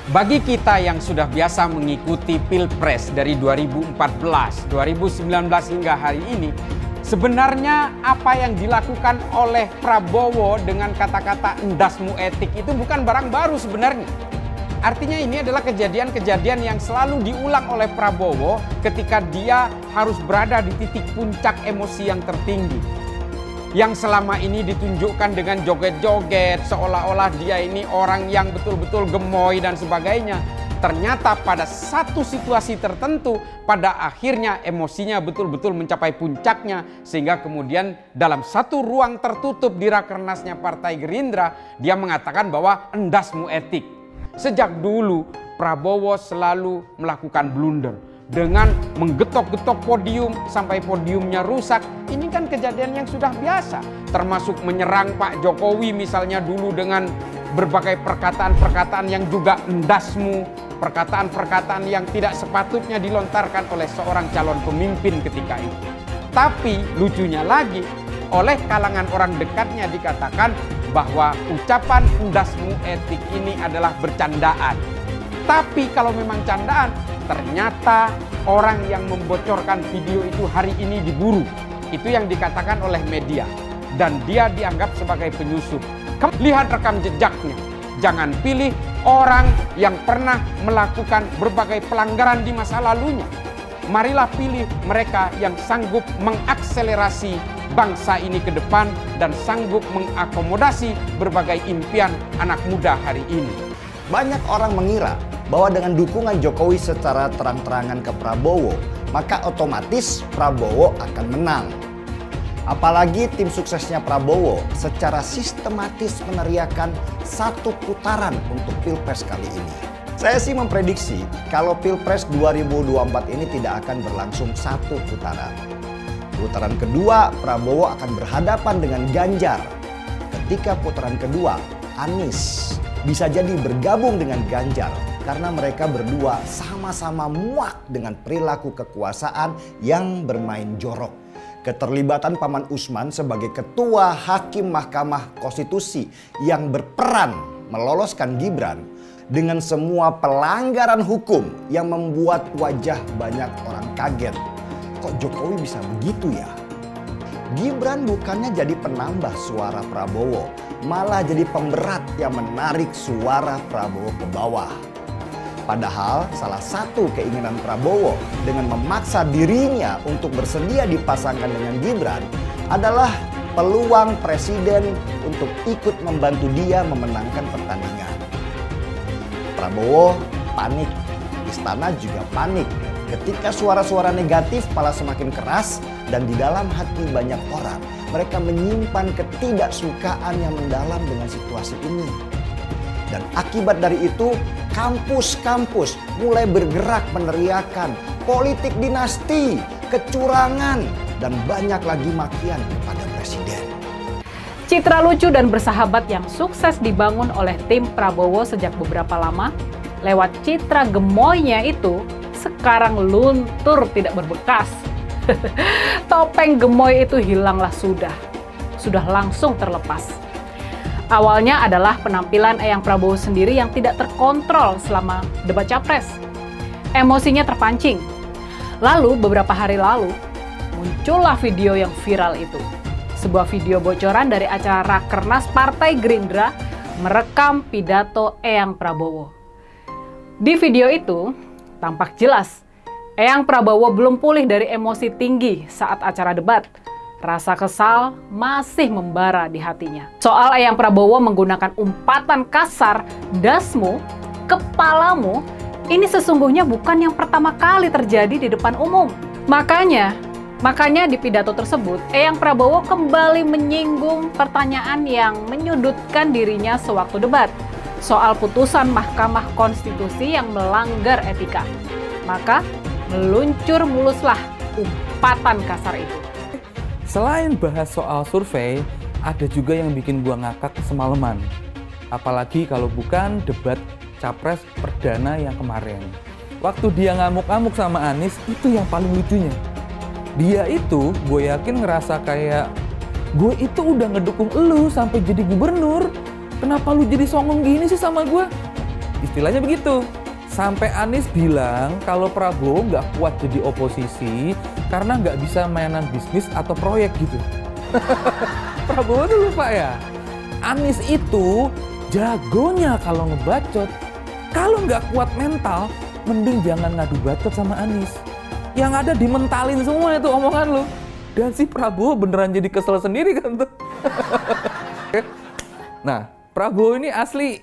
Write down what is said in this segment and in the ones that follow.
Bagi kita yang sudah biasa mengikuti Pilpres dari 2014, 2019 hingga hari ini, sebenarnya apa yang dilakukan oleh Prabowo dengan kata-kata endasmu etik itu bukan barang baru sebenarnya. Artinya ini adalah kejadian-kejadian yang selalu diulang oleh Prabowo ketika dia harus berada di titik puncak emosi yang tertinggi. Yang selama ini ditunjukkan dengan joget-joget, seolah-olah dia ini orang yang betul-betul gemoy dan sebagainya. Ternyata pada satu situasi tertentu, pada akhirnya emosinya betul-betul mencapai puncaknya. Sehingga kemudian dalam satu ruang tertutup di Rakernasnya Partai Gerindra, dia mengatakan bahwa endasmu etik. Sejak dulu Prabowo selalu melakukan blunder dengan menggetok-getok podium sampai podiumnya rusak. Ini kan kejadian yang sudah biasa, termasuk menyerang Pak Jokowi misalnya dulu dengan berbagai perkataan-perkataan yang juga endasmu, perkataan-perkataan yang tidak sepatutnya dilontarkan oleh seorang calon pemimpin ketika itu. Tapi lucunya lagi, oleh kalangan orang dekatnya dikatakan bahwa ucapan endasmu etik ini adalah bercandaan. Tapi kalau memang candaan, ternyata orang yang membocorkan video itu hari ini diburu. Itu yang dikatakan oleh media. Dan dia dianggap sebagai penyusup. Lihat rekam jejaknya. Jangan pilih orang yang pernah melakukan berbagai pelanggaran di masa lalunya. Marilah pilih mereka yang sanggup mengakselerasi bangsa ini ke depan dan sanggup mengakomodasi berbagai impian anak muda hari ini. Banyak orang mengira bahwa dengan dukungan Jokowi secara terang-terangan ke Prabowo, maka otomatis Prabowo akan menang. Apalagi tim suksesnya Prabowo secara sistematis meneriakan satu putaran untuk Pilpres kali ini. Saya sih memprediksi kalau Pilpres 2024 ini tidak akan berlangsung satu putaran. Putaran kedua, Prabowo akan berhadapan dengan Ganjar. Ketika putaran kedua, Anies bisa jadi bergabung dengan Ganjar karena mereka berdua sama-sama muak dengan perilaku kekuasaan yang bermain jorok. Keterlibatan Paman Usman sebagai ketua Hakim Mahkamah Konstitusi yang berperan meloloskan Gibran dengan semua pelanggaran hukum yang membuat wajah banyak orang kaget. Kok Jokowi bisa begitu ya? Gibran bukannya jadi penambah suara Prabowo, malah jadi pemberat yang menarik suara Prabowo ke bawah. Padahal salah satu keinginan Prabowo dengan memaksa dirinya untuk bersedia dipasangkan dengan Gibran adalah peluang presiden untuk ikut membantu dia memenangkan pertandingan. Prabowo panik, istana juga panik ketika suara-suara negatif malah semakin keras dan di dalam hati banyak orang mereka menyimpan ketidaksukaan yang mendalam dengan situasi ini. Dan akibat dari itu, kampus-kampus mulai bergerak meneriakan politik dinasti, kecurangan, dan banyak lagi makian kepada presiden. Citra lucu dan bersahabat yang sukses dibangun oleh tim Prabowo sejak beberapa lama, lewat citra gemoynya itu, sekarang luntur tidak berbekas. Topeng gemoy itu hilanglah sudah langsung terlepas. Awalnya adalah penampilan Eyang Prabowo sendiri yang tidak terkontrol selama debat Capres. Emosinya terpancing. Lalu beberapa hari lalu, muncullah video yang viral itu. Sebuah video bocoran dari acara Rakernas Partai Gerindra merekam pidato Eyang Prabowo. Di video itu, tampak jelas Eyang Prabowo belum pulih dari emosi tinggi saat acara debat. Rasa kesal masih membara di hatinya. Soal Eyang Prabowo menggunakan umpatan kasar, dasmu, kepalamu, ini sesungguhnya bukan yang pertama kali terjadi di depan umum. Makanya di pidato tersebut, Eyang Prabowo kembali menyinggung pertanyaan yang menyudutkan dirinya sewaktu debat. Soal putusan Mahkamah Konstitusi yang melanggar etika. Maka meluncur muluslah umpatan kasar itu. Selain bahas soal survei, ada juga yang bikin gua ngakak semalaman. Apalagi kalau bukan debat Capres perdana yang kemarin. Waktu dia ngamuk-ngamuk sama Anies, itu yang paling lucunya. Dia itu, gue yakin ngerasa kayak, gue itu udah ngedukung elu sampai jadi gubernur. Kenapa lu jadi songong gini sih sama gue? Istilahnya begitu. Sampai Anies bilang kalau Prabowo nggak kuat jadi oposisi karena nggak bisa mainan bisnis atau proyek gitu. Prabowo tuh lupa ya. Anies itu jagonya kalau ngebacot. Kalau nggak kuat mental, mending jangan ngadu bacot sama Anies. Yang ada dimentalin semua itu omongan lu. Dan si Prabowo beneran jadi kesel sendiri kan tuh. Nah, Prabowo ini asli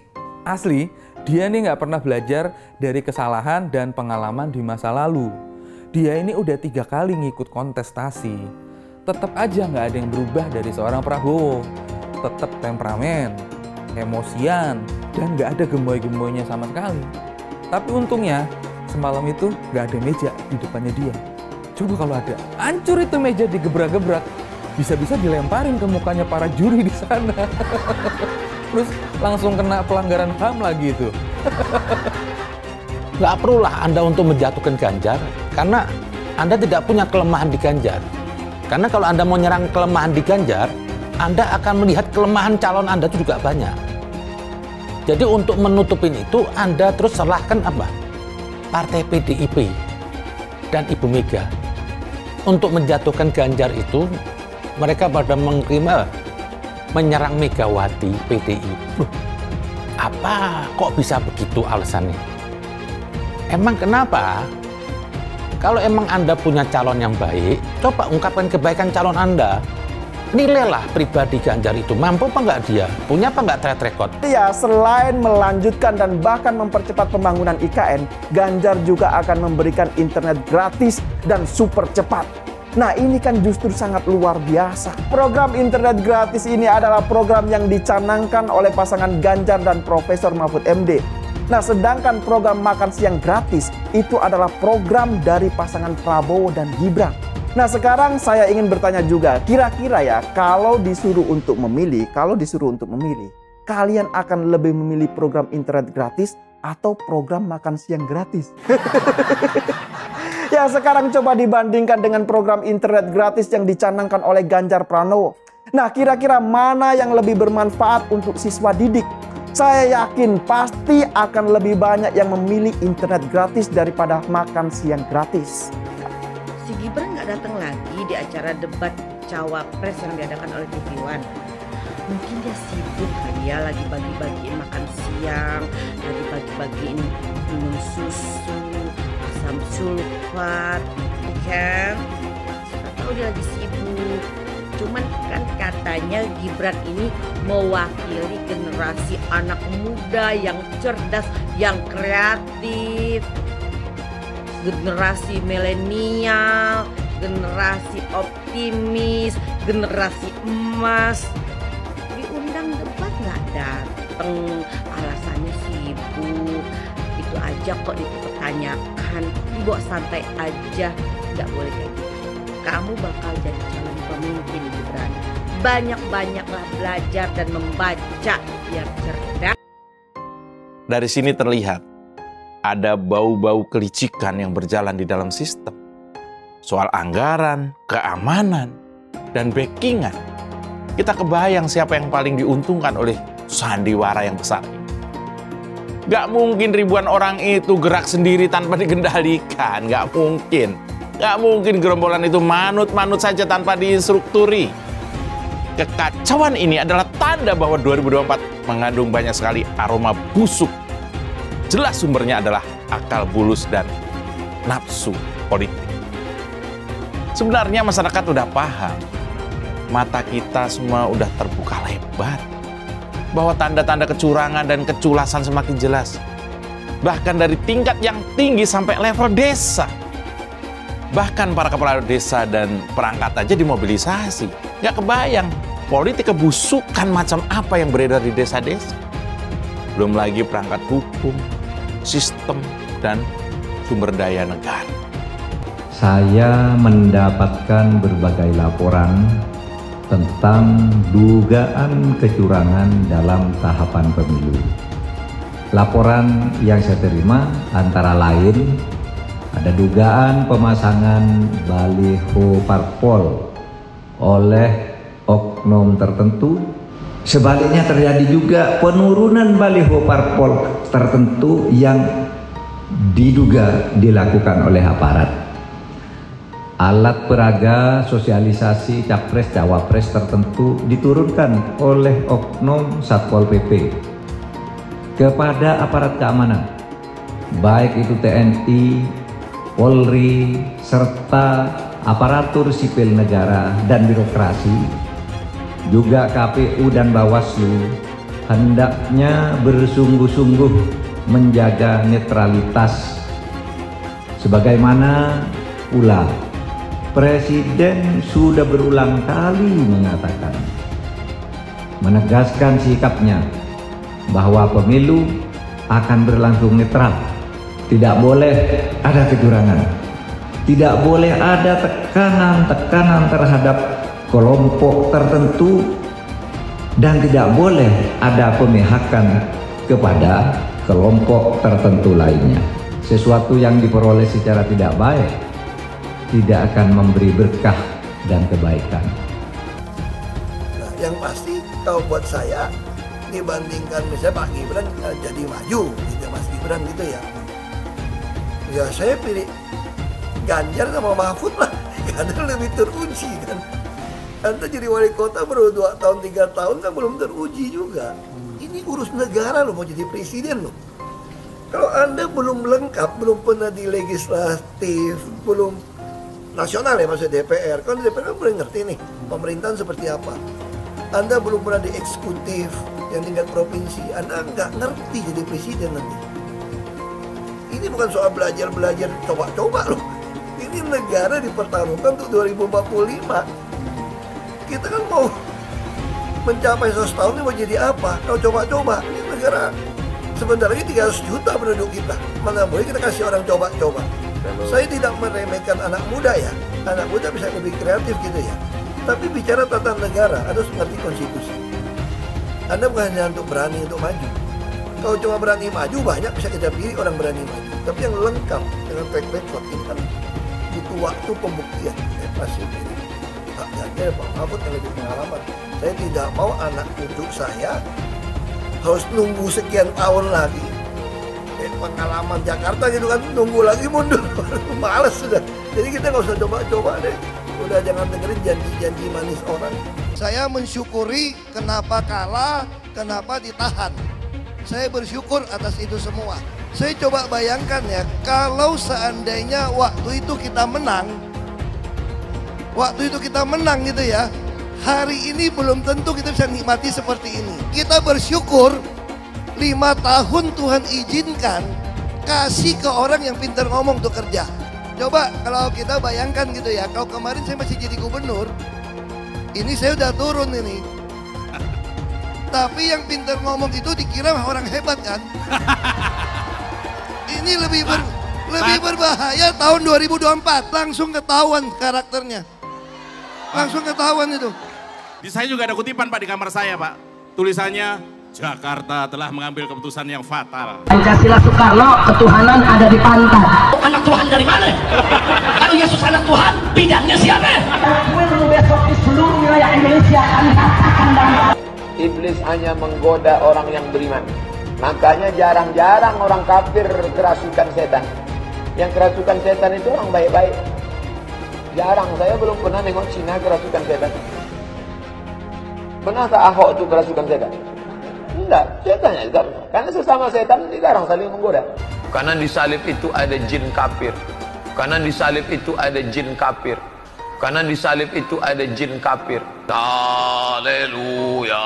dia nih nggak pernah belajar dari kesalahan dan pengalaman di masa lalu. Dia ini udah 3 kali ngikut kontestasi. Tetap aja nggak ada yang berubah dari seorang Prabowo. Tetap temperamen, emosian, dan nggak ada gemoy-gemoynya sama sekali. Tapi untungnya semalam itu nggak ada meja di depannya dia. Coba kalau ada, hancur itu meja digebrak-gebrak. Bisa-bisa dilemparin ke mukanya para juri di sana. Terus langsung kena pelanggaran HAM lagi itu. Nggak perlulah Anda untuk menjatuhkan Ganjar, karena Anda tidak punya kelemahan di Ganjar. Karena kalau Anda mau nyerang kelemahan di Ganjar, Anda akan melihat kelemahan calon Anda itu juga banyak. Jadi untuk menutupin itu, Anda terus salahkan apa? Partai PDIP dan Ibu Mega. Untuk menjatuhkan Ganjar itu, mereka pada menyerang Megawati PDI. Loh, apa kok bisa begitu alasannya? Emang kenapa? Kalau emang Anda punya calon yang baik, coba ungkapkan kebaikan calon Anda. Nilailah pribadi Ganjar itu, mampu apa nggak dia? Punya apa nggak track record? Ya, selain melanjutkan dan bahkan mempercepat pembangunan IKN, Ganjar juga akan memberikan internet gratis dan super cepat. Nah, ini kan justru sangat luar biasa. Program internet gratis ini adalah program yang dicanangkan oleh pasangan Ganjar dan Profesor Mahfud MD. Nah, sedangkan program makan siang gratis itu adalah program dari pasangan Prabowo dan Gibran. Nah, sekarang saya ingin bertanya juga, kira-kira ya, kalau disuruh untuk memilih, kalian akan lebih memilih program internet gratis atau program makan siang gratis? Ya, sekarang coba dibandingkan dengan program internet gratis yang dicanangkan oleh Ganjar Pranowo. Nah, kira-kira mana yang lebih bermanfaat untuk siswa didik? Saya yakin pasti akan lebih banyak yang memilih internet gratis daripada makan siang gratis. Si Gibran nggak datang lagi di acara debat cawapres yang diadakan oleh TV One. Mungkin dia sibuk kali ya, lagi bagi-bagiin makan siang, lagi bagi-bagiin minum susu, asam sulfat, kan? Siapa tahu dia lagi sibuk. Cuman kan katanya Gibran ini mewakili generasi anak muda yang cerdas, yang kreatif. Generasi milenial, generasi optimis, generasi emas. Diundang debat nggak dateng, alasannya sibuk. Itu aja kok dipertanyakan, dibawa santai aja, nggak boleh kayak gitu. Kamu bakal jadi calon pemimpin, Gibran. Banyak-banyaklah belajar dan membaca biar cerdas. Dari sini terlihat ada bau-bau kelicikan yang berjalan di dalam sistem. Soal anggaran, keamanan, dan backingan. Kita kebayang siapa yang paling diuntungkan oleh sandiwara yang besar ini. Gak mungkin ribuan orang itu gerak sendiri tanpa dikendalikan. Gak mungkin. Gak mungkin gerombolan itu manut-manut saja tanpa diinstrukturi. Kekacauan ini adalah tanda bahwa 2024 mengandung banyak sekali aroma busuk. Jelas sumbernya adalah akal bulus dan nafsu politik. Sebenarnya masyarakat udah paham. Mata kita semua udah terbuka lebar. Bahwa tanda-tanda kecurangan dan keculasan semakin jelas. Bahkan dari tingkat yang tinggi sampai level desa. Bahkan para kepala desa dan perangkat aja dimobilisasi. Gak kebayang politik kebusukan macam apa yang beredar di desa-desa. Belum lagi perangkat hukum, sistem, dan sumber daya negara. Saya mendapatkan berbagai laporan tentang dugaan kecurangan dalam tahapan pemilu. Laporan yang saya terima antara lain ada dugaan pemasangan baliho parpol oleh oknum tertentu Sebaliknya terjadi juga penurunan baliho parpol tertentu yang diduga dilakukan oleh aparat. Alat peraga sosialisasi capres cawapres tertentu diturunkan oleh oknum Satpol PP kepada aparat keamanan, baik itu TNI, Polri, serta aparatur sipil negara dan birokrasi, juga KPU dan Bawaslu, hendaknya bersungguh-sungguh menjaga netralitas. Sebagaimana pula Presiden sudah berulang kali mengatakan, menegaskan sikapnya bahwa pemilu akan berlangsung netral. Tidak boleh ada kecurangan, tidak boleh ada tekanan-tekanan terhadap kelompok tertentu, dan tidak boleh ada pemihakan kepada kelompok tertentu lainnya. Sesuatu yang diperoleh secara tidak baik tidak akan memberi berkah dan kebaikan. Nah, yang pasti kalau buat saya dibandingkan misalnya Pak Gibran jadi maju gitu, Mas Gibran gitu ya. Ya saya pilih Ganjar sama Mahfud lah, karena lebih teruji kan. Anda jadi wali kota baru 2 tahun 3 tahun kan belum teruji juga. Ini urus negara loh, mau jadi presiden loh. Kalau Anda belum lengkap, belum pernah di legislatif, belum nasional ya maksudnya DPR. Kalau di DPR kan belum ngerti nih pemerintahan seperti apa. Anda belum pernah di eksekutif yang tingkat provinsi, Anda nggak ngerti jadi presiden nanti. Ini bukan soal belajar coba-coba loh. Ini negara dipertaruhkan untuk 2045. Kita kan mau mencapai 100 tahun ini mau jadi apa? Kalau coba-coba, ini negara sebentar lagi 300 juta penduduk kita. Mana boleh kita kasih orang coba-coba. Saya tidak meremehkan anak muda ya. Anak muda bisa lebih kreatif gitu ya. Tapi bicara tata negara, Anda harus mengerti konstitusi. Anda bukan hanya untuk berani untuk maju. Kalau cuma berani maju, banyak bisa kita pilih orang berani maju. Tapi yang lengkap dengan track record ini kan butuh waktu pembuktian. Saya pasti pilih Pak Ganjar, Pak Mahfud yang lebih pengalaman. Saya tidak mau anak cucu saya harus nunggu sekian tahun lagi. Pengalaman Jakarta gitu kan, nunggu lagi mundur. Males sudah. Jadi kita nggak usah coba-coba deh. Udah jangan dengerin janji-janji manis orang. Saya mensyukuri kenapa kalah, kenapa ditahan. Saya bersyukur atas itu semua. Saya coba bayangkan ya, kalau seandainya waktu itu kita menang gitu ya, hari ini belum tentu kita bisa nikmati seperti ini. Kita bersyukur 5 tahun Tuhan izinkan kasih ke orang yang pintar ngomong untuk kerja. Coba kalau kita bayangkan gitu ya, kalau kemarin saya masih jadi gubernur, ini saya udah turun ini. Tapi yang pintar ngomong itu dikira orang hebat kan? Ini lebih berbahaya tahun 2024, langsung ketahuan karakternya. Langsung ketahuan itu. Di saya juga ada kutipan Pak di kamar saya Pak. Tulisannya, Jakarta telah mengambil keputusan yang fatal. Pancasila Soekarno, ketuhanan ada di pantat. Anak Tuhan dari mana? Kalau Yesus anak Tuhan, bidangnya siapa? Besok di seluruh wilayah Indonesia akan katakan dan iblis hanya menggoda orang yang beriman. Makanya jarang-jarang orang kafir kerasukan setan. Yang kerasukan setan itu orang baik-baik. Jarang, saya belum pernah nengok Cina kerasukan setan. Pernah tak Ahok itu kerasukan setan? Enggak, setannya juga. Karena sesama setan dilarang saling menggoda. Karena di salib itu ada jin kafir. Karena di salib itu ada jin kafir. Karena di salib itu ada jin kafir. Haleluya.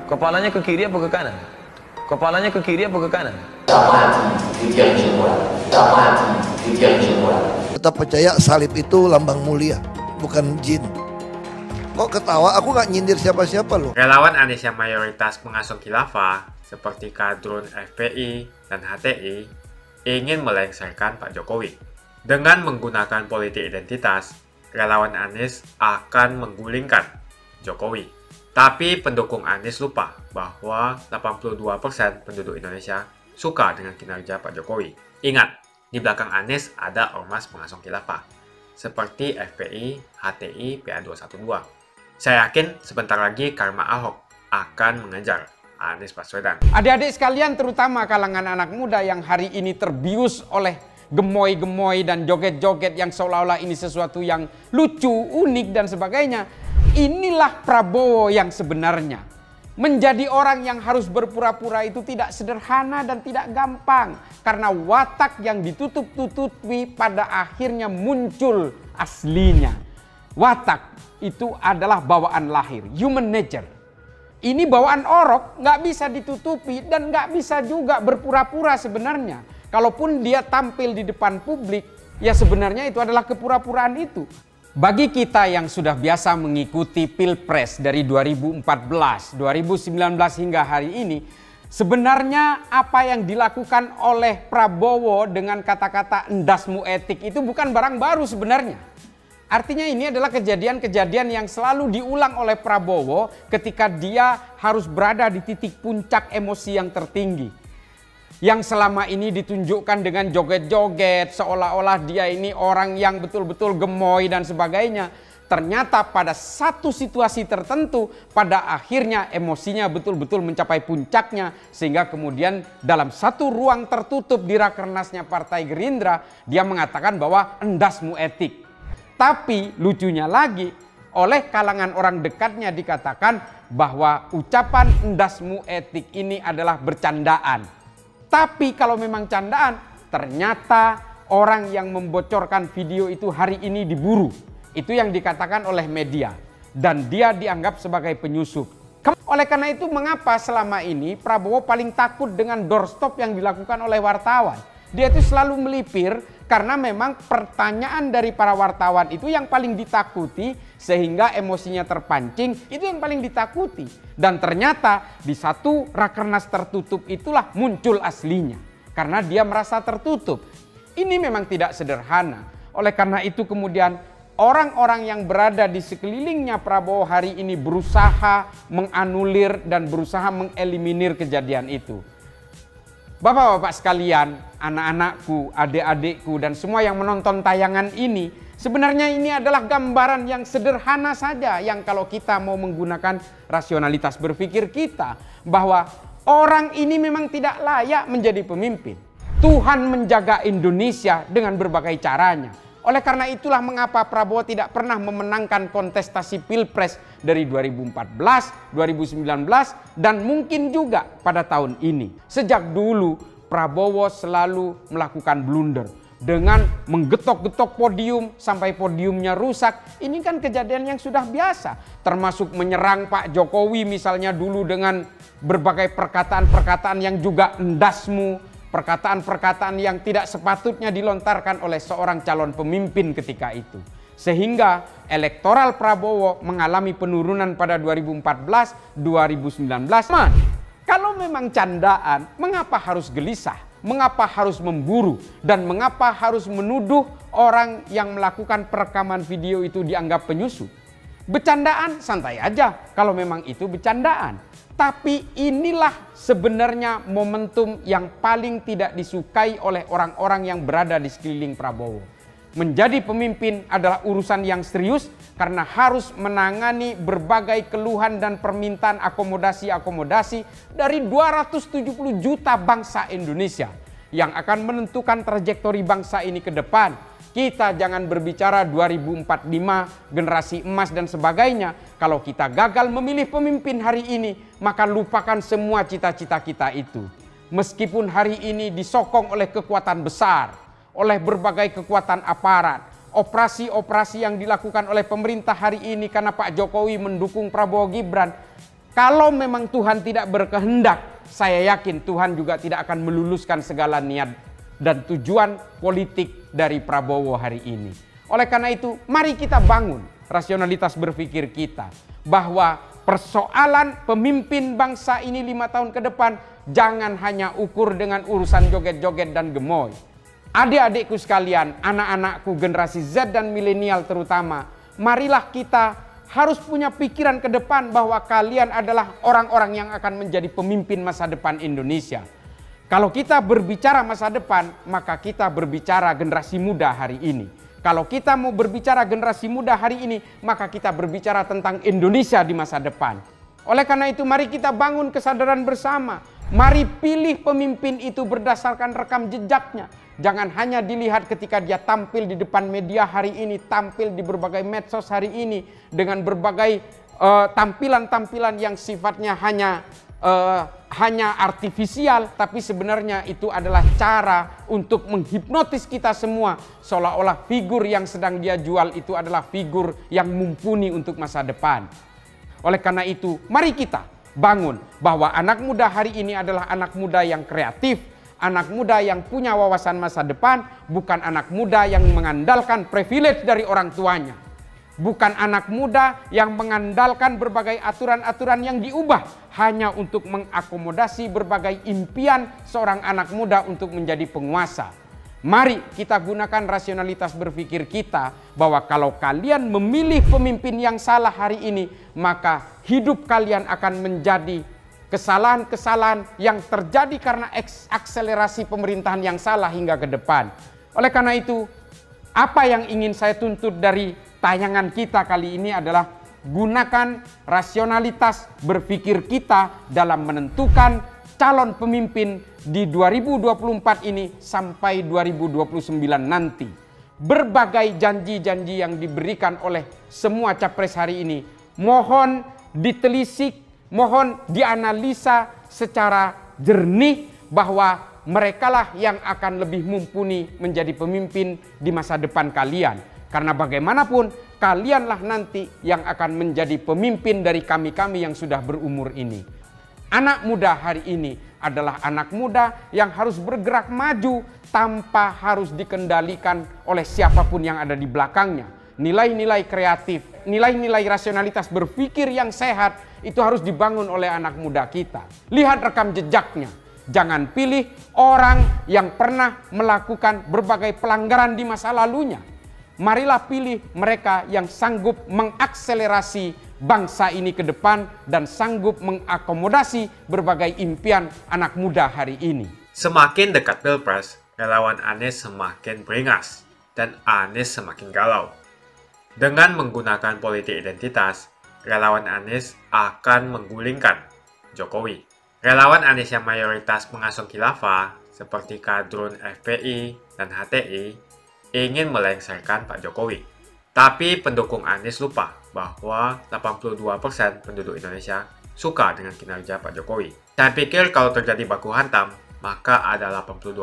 Kepalanya ke kiri apa ke kanan? Kepalanya ke kiri apa ke kanan? Tetap percaya salib itu lambang mulia, bukan jin. Kok ketawa? Aku nggak nyindir siapa-siapa loh. Relawan Anies yang mayoritas pengasuh khilafah seperti kadrun FPI dan HTI ingin melengsarkan Pak Jokowi. Dengan menggunakan politik identitas, relawan Anies akan menggulingkan Jokowi. Tapi pendukung Anies lupa bahwa 82% penduduk Indonesia suka dengan kinerja Pak Jokowi. Ingat, di belakang Anies ada ormas pengasuh khilafah seperti FPI, HTI, PA212. Saya yakin sebentar lagi karma Ahok akan mengejar Anies Baswedan. Adik-adik sekalian, terutama kalangan anak muda yang hari ini terbius oleh gemoy-gemoy dan joget-joget yang seolah-olah ini sesuatu yang lucu, unik dan sebagainya. Inilah Prabowo yang sebenarnya. Menjadi orang yang harus berpura-pura itu tidak sederhana dan tidak gampang. Karena watak yang ditutup-tutupi pada akhirnya muncul aslinya. Watak itu adalah bawaan lahir, human nature. Ini bawaan orok, nggak bisa ditutupi dan nggak bisa juga berpura-pura sebenarnya. Kalaupun dia tampil di depan publik, ya sebenarnya itu adalah kepura-puraan itu. Bagi kita yang sudah biasa mengikuti Pilpres dari 2014, 2019 hingga hari ini, sebenarnya apa yang dilakukan oleh Prabowo dengan kata-kata endasmu etik itu bukan barang baru sebenarnya. Artinya ini adalah kejadian-kejadian yang selalu diulang oleh Prabowo ketika dia harus berada di titik puncak emosi yang tertinggi. Yang selama ini ditunjukkan dengan joget-joget, seolah-olah dia ini orang yang betul-betul gemoy dan sebagainya. Ternyata pada satu situasi tertentu, pada akhirnya emosinya betul-betul mencapai puncaknya. Sehingga kemudian dalam satu ruang tertutup di Rakernasnya Partai Gerindra, dia mengatakan bahwa endasmu etik. Tapi lucunya lagi, oleh kalangan orang dekatnya dikatakan bahwa ucapan endasmu etik ini adalah bercandaan. Tapi kalau memang candaan, ternyata orang yang membocorkan video itu hari ini diburu. Itu yang dikatakan oleh media. Dan dia dianggap sebagai penyusup. Oleh karena itu mengapa selama ini Prabowo paling takut dengan doorstop yang dilakukan oleh wartawan. Dia itu selalu melipir karena memang pertanyaan dari para wartawan itu yang paling ditakuti. Sehingga emosinya terpancing, itu yang paling ditakuti. Dan ternyata di satu rakernas tertutup itulah muncul aslinya. Karena dia merasa tertutup. Ini memang tidak sederhana. Oleh karena itu kemudian orang-orang yang berada di sekelilingnya Prabowo hari ini berusaha menganulir dan berusaha mengeliminir kejadian itu. Bapak-bapak sekalian, anak-anakku, adik-adikku dan semua yang menonton tayangan ini, sebenarnya ini adalah gambaran yang sederhana saja yang kalau kita mau menggunakan rasionalitas berpikir kita bahwa orang ini memang tidak layak menjadi pemimpin. Tuhan menjaga Indonesia dengan berbagai caranya. Oleh karena itulah mengapa Prabowo tidak pernah memenangkan kontestasi Pilpres dari 2014, 2019 dan mungkin juga pada tahun ini. Sejak dulu Prabowo selalu melakukan blunder. Dengan menggetok-getok podium sampai podiumnya rusak. Ini kan kejadian yang sudah biasa. Termasuk menyerang Pak Jokowi misalnya dulu dengan berbagai perkataan-perkataan yang juga endasmu. Perkataan-perkataan yang tidak sepatutnya dilontarkan oleh seorang calon pemimpin ketika itu. Sehingga elektoral Prabowo mengalami penurunan pada 2014, 2019. Kalau memang candaan, mengapa harus gelisah? Mengapa harus memburu? Dan mengapa harus menuduh orang yang melakukan perekaman video itu dianggap penyusup? Bercandaan santai aja kalau memang itu bercandaan. Tapi inilah sebenarnya momentum yang paling tidak disukai oleh orang-orang yang berada di sekeliling Prabowo. Menjadi pemimpin adalah urusan yang serius karena harus menangani berbagai keluhan dan permintaan akomodasi-akomodasi dari 270 juta bangsa Indonesia yang akan menentukan trajektori bangsa ini ke depan. Kita jangan berbicara 2045, generasi emas dan sebagainya. Kalau kita gagal memilih pemimpin hari ini, maka lupakan semua cita-cita kita itu. Meskipun hari ini disokong oleh kekuatan besar, oleh berbagai kekuatan aparat, operasi-operasi yang dilakukan oleh pemerintah hari ini karena Pak Jokowi mendukung Prabowo Gibran. Kalau memang Tuhan tidak berkehendak, saya yakin Tuhan juga tidak akan meluluskan segala niat dan tujuan politik dari Prabowo hari ini. Oleh karena itu, mari kita bangun rasionalitas berpikir kita bahwa persoalan pemimpin bangsa ini 5 tahun ke depan jangan hanya ukur dengan urusan joget-joget dan gemoy. Adik-adikku sekalian, anak-anakku generasi Z dan milenial terutama, marilah kita harus punya pikiran ke depan bahwa kalian adalah orang-orang yang akan menjadi pemimpin masa depan Indonesia. Kalau kita berbicara masa depan, maka kita berbicara generasi muda hari ini. Kalau kita mau berbicara generasi muda hari ini, maka kita berbicara tentang Indonesia di masa depan. Oleh karena itu, mari kita bangun kesadaran bersama. Mari pilih pemimpin itu berdasarkan rekam jejaknya. Jangan hanya dilihat ketika dia tampil di depan media hari ini, tampil di berbagai medsos hari ini, dengan berbagai tampilan-tampilan yang sifatnya hanya artifisial, tapi sebenarnya itu adalah cara untuk menghipnotis kita semua, seolah-olah figur yang sedang dia jual itu adalah figur yang mumpuni untuk masa depan. Oleh karena itu, mari kita bangun bahwa anak muda hari ini adalah anak muda yang kreatif, anak muda yang punya wawasan masa depan, bukan anak muda yang mengandalkan privilege dari orang tuanya. Bukan anak muda yang mengandalkan berbagai aturan-aturan yang diubah hanya untuk mengakomodasi berbagai impian seorang anak muda untuk menjadi penguasa. Mari kita gunakan rasionalitas berpikir kita bahwa kalau kalian memilih pemimpin yang salah hari ini, maka hidup kalian akan menjadi kesalahan-kesalahan yang terjadi karena akselerasi pemerintahan yang salah hingga ke depan. Oleh karena itu, apa yang ingin saya tuntut dari tayangan kita kali ini adalah gunakan rasionalitas berpikir kita dalam menentukan calon pemimpin di 2024 ini sampai 2029 nanti. Berbagai janji-janji yang diberikan oleh semua capres hari ini mohon ditelisik, mohon dianalisa secara jernih bahwa merekalah yang akan lebih mumpuni menjadi pemimpin di masa depan kalian. Karena bagaimanapun kalianlah nanti yang akan menjadi pemimpin dari kami-kami yang sudah berumur ini. Anak muda hari ini adalah anak muda yang harus bergerak maju tanpa harus dikendalikan oleh siapapun yang ada di belakangnya. Nilai-nilai kreatif, nilai-nilai rasionalitas berpikir yang sehat itu harus dibangun oleh anak muda kita. Lihat rekam jejaknya. Jangan pilih orang yang pernah melakukan berbagai pelanggaran di masa lalunya. Marilah pilih mereka yang sanggup mengakselerasi bangsa ini ke depan dan sanggup mengakomodasi berbagai impian anak muda hari ini. Semakin dekat Pilpres, relawan Anies semakin beringas dan Anies semakin galau. Dengan menggunakan politik identitas, relawan Anies akan menggulingkan Jokowi. Relawan Anies yang mayoritas mengasung khilafah seperti kadrun FPI dan HTI ingin melengsarkan Pak Jokowi. Tapi pendukung Anies lupa bahwa 82% penduduk Indonesia suka dengan kinerja Pak Jokowi. Saya pikir kalau terjadi baku hantam, maka ada 82%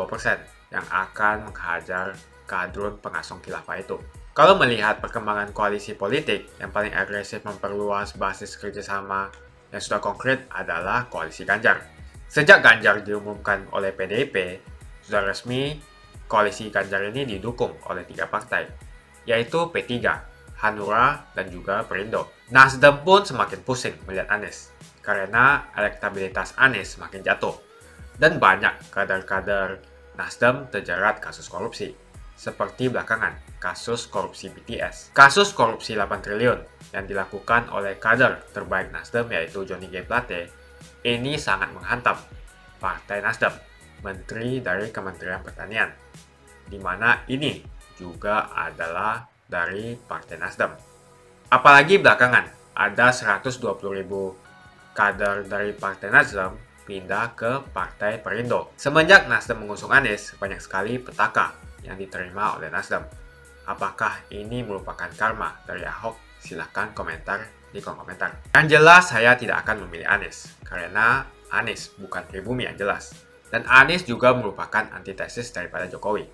yang akan menghajar kadrun pengasung khilafah itu. Kalau melihat perkembangan koalisi politik yang paling agresif memperluas basis kerjasama yang sudah konkret adalah koalisi Ganjar. Sejak Ganjar diumumkan oleh PDIP, sudah resmi koalisi Ganjar ini didukung oleh 3 partai, yaitu P3, Hanura, dan juga Perindo. Nasdem pun semakin pusing melihat Anies, karena elektabilitas Anies semakin jatuh. Dan banyak kader-kader Nasdem terjerat kasus korupsi, seperti belakangan kasus korupsi BTS. Kasus korupsi 8 triliun yang dilakukan oleh kader terbaik Nasdem yaitu Johnny G. Plate, ini sangat menghantam Partai Nasdem, Menteri dari Kementerian Pertanian, di mana ini juga adalah dari Partai Nasdem. Apalagi belakangan ada 120.000 kader dari Partai Nasdem pindah ke Partai Perindo. Semenjak Nasdem mengusung Anies, banyak sekali petaka yang diterima oleh Nasdem. Apakah ini merupakan karma dari Ahok? Silahkan komentar di kolom komentar. Yang jelas saya tidak akan memilih Anies, karena Anies bukan pribumi yang jelas. Dan Anies juga merupakan antitesis daripada Jokowi.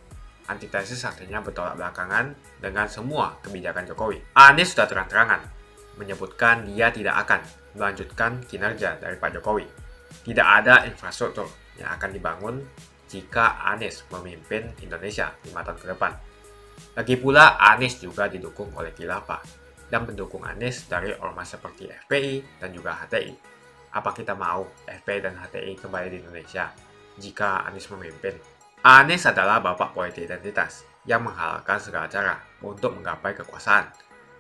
Antitesis artinya bertolak belakangan dengan semua kebijakan Jokowi. Anies sudah terang-terangan menyebutkan dia tidak akan melanjutkan kinerja dari Pak Jokowi. Tidak ada infrastruktur yang akan dibangun jika Anies memimpin Indonesia 5 tahun ke depan. Lagi pula Anies juga didukung oleh khilafah dan pendukung Anies dari ormas seperti FPI dan juga HTI. Apa kita mau FPI dan HTI kembali di Indonesia jika Anies memimpin? Anies adalah bapak politik identitas yang menghalalkan segala cara untuk menggapai kekuasaan,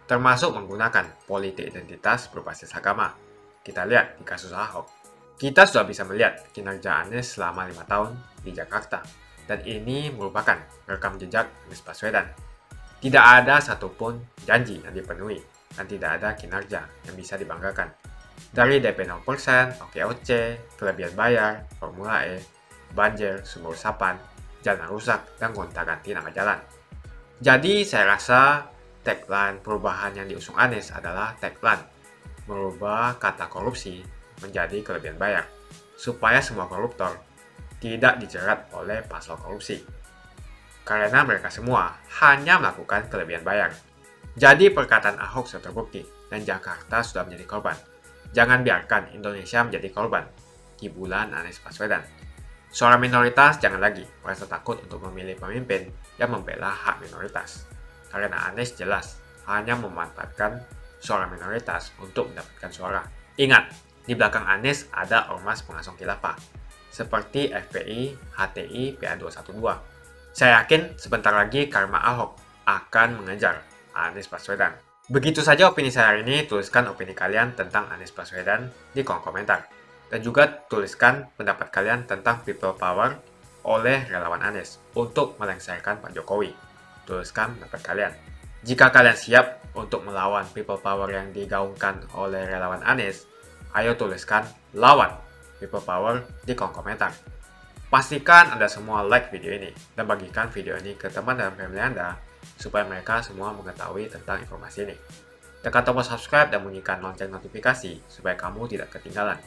termasuk menggunakan politik identitas berbasis agama. Kita lihat di kasus Ahok. Kita sudah bisa melihat kinerja Anies selama 5 tahun di Jakarta, dan ini merupakan rekam jejak Anies Baswedan. Tidak ada satupun janji yang dipenuhi dan tidak ada kinerja yang bisa dibanggakan. Dari DP 0%, OKOC, kelebihan bayar, Formula E, banjir, sumber resapan, jalan rusak, dan gonta-ganti nama jalan. Jadi saya rasa tagline perubahan yang diusung Anies adalah tagline merubah kata korupsi menjadi kelebihan bayar, supaya semua koruptor tidak dijerat oleh pasal korupsi. Karena mereka semua hanya melakukan kelebihan bayar. Jadi perkataan Ahok sudah terbukti dan Jakarta sudah menjadi korban. Jangan biarkan Indonesia menjadi korban kibulan Anies Baswedan. Suara minoritas jangan lagi merasa takut untuk memilih pemimpin yang membela hak minoritas. Karena Anies jelas hanya memanfaatkan suara minoritas untuk mendapatkan suara. Ingat, di belakang Anies ada ormas pengasong khilafah seperti FPI, HTI, PA212. Saya yakin sebentar lagi karma Ahok akan mengejar Anies Baswedan. Begitu saja opini saya hari ini. Tuliskan opini kalian tentang Anies Baswedan di kolom komentar. Dan juga tuliskan pendapat kalian tentang people power oleh relawan Anies untuk melengsarkan Pak Jokowi. Tuliskan pendapat kalian. Jika kalian siap untuk melawan people power yang digaungkan oleh relawan Anies, ayo tuliskan lawan people power di kolom komentar. Pastikan Anda semua like video ini dan bagikan video ini ke teman dan family Anda supaya mereka semua mengetahui tentang informasi ini. Tekan tombol subscribe dan bunyikan lonceng notifikasi supaya kamu tidak ketinggalan